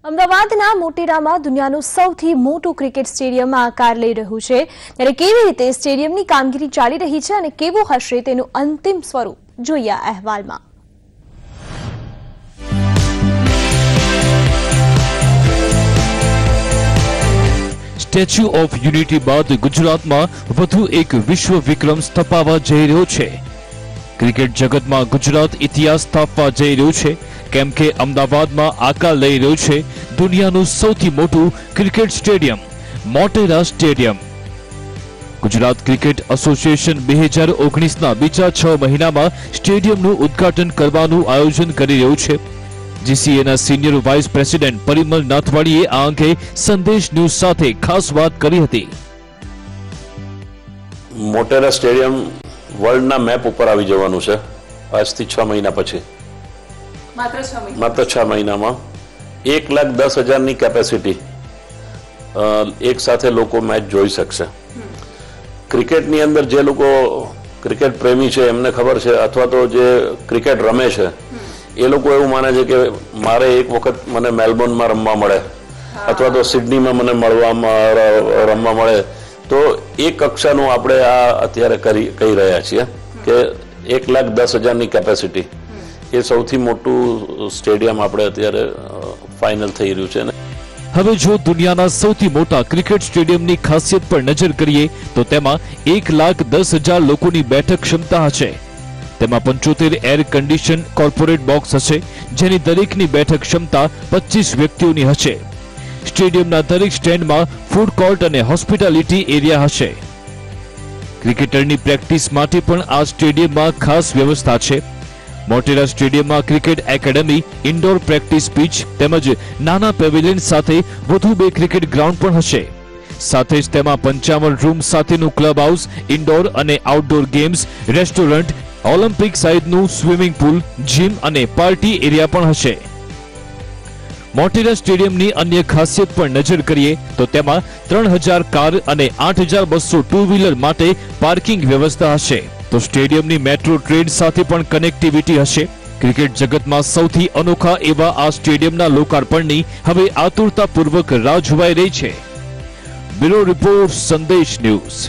અમદાવાદના મોટેરામાં દુનિયાનું સૌથી મોટું ક્રિકેટ સ્ટેડિયમ આકાર લઈ રહ્યું છે ત્યારે કેવી રીતે સ્ટેડિયમની કામગીરી ચાલી રહી છે અને કેવું હશે તેનું અંતિમ સ્વરૂપ જોઈએ આ અહેવાલમાં। સ્ટેચ્યુ ઓફ યુનિટી બાદ ગુજરાતમાં વધુ એક વિશ્વ વિક્રમ સ્થાપવા જઈ રહ્યો છે। ક્રિકેટ જગતમાં ગુજરાત ઇતિહાસ સ્થાપવા જઈ રહ્યું છે કેમ કે અમદાવાદમાં આકાર લઈ રહ્યું છે દુનિયાનું સૌથી મોટું cricket stadium Motera stadium. Gujarat cricket association 2019ના બીજા 6 મહિનામાં સ્ટેડિયમનું ઉદ્ઘાટન કરવાનું આયોજન કરી રહ્યું છે। જીસીએના સિનિયર વાઇસ પ્રેસિડેન્ટ પરિમલ નાથવાડીએ આ અંગે સંદેશ ન્યૂઝ સાથે ખાસ વાત કરી હતી। મોટેરા સ્ટેડિયમ વર્લ્ડના મેપ ઉપર આવી જવાનું છે આજથી 6 મહિના પછી। માત્ર 6 મહિનામાં 1,10,000 ની કેપેસિટી એક સાથે લોકો મેચ જોઈ શકશે। ક્રિકેટની અંદર જે લોકો ક્રિકેટ પ્રેમી છે એમને ખબર છે અથવા તો જે ક્રિકેટ રમે છે એ લોકો એવું માને છે કે મારે એક વખત મને મેલબોર્નમાં રમવા મળે અથવા તો સિડનીમાં મને રમવા મળે તો એ કક્ષાનું આપણે આ અત્યારે કહી રહ્યા છીએ કે 1,10,000 ની કેપેસિટી એ સૌથી મોટું સ્ટેડિયમ આપણે અત્યારે ફાઇનલ થઈ રહ્યું છે। હવે જો દુનિયાના સૌથી મોટા ક્રિકેટ સ્ટેડિયમની ખાસિયત પર નજર કરીએ તો તેમાં 1,10,000 લોકોની બેઠક ક્ષમતા હશે। તેમાં 75 એર કન્ડિશન કોર્પોરેટ બોક્સ હશે જેની દરેકની બેઠક ક્ષમતા 25 વ્યક્તિઓની હશે। સ્ટેડિયમના દરેક સ્ટેન્ડમાં ફૂડ કોર્ટ અને હોસ્પિટાલિટી એરિયા હશે। ક્રિકેટરની પ્રેક્ટિસ માટે પણ આ સ્ટેડિયમમાં ખાસ વ્યવસ્થા છે। મોટેરા સ્ટેડિયમમાં cricket academy, indoor practice pitch તેમજ નાના પેવેલિયન સાથે વધુ 2 ક્રિકેટ ગ્રાઉન્ડ પણ હશે। સાથે જ તેમાં 55 રૂમ સાથેનું ક્લબ હાઉસ, ઇન્ડોર અને આઉટડોર ગેમ્સ, રેસ્ટોરન્ટ, ઓલિમ્પિક સાઇઝનું સ્વિમિંગ પૂલ, જીમ અને પાર્ટી એરિયા પણ હશે। મોટેરા સ્ટેડિયમની અન્ય ખાસિયત પર નજર કરીએ તો તેમાં 3,000 કાર અને 8,200 ટુ વ્હીલર માટે પાર્કિંગ વ્યવસ્થા હશે। તો સ્ટેડિયમની મેટ્રો ટ્રેન સાથે પણ કનેક્ટિવિટી હશે। ક્રિકેટ જગતમાં સૌથી અનોખા એવા આ સ્ટેડિયમના લોકાર્પણની હવે આતુરતાપૂર્વક રાહ જોવાઈ રહી છે। બ્યુરો રિપોર્ટ, સંદેશ ન્યૂઝ।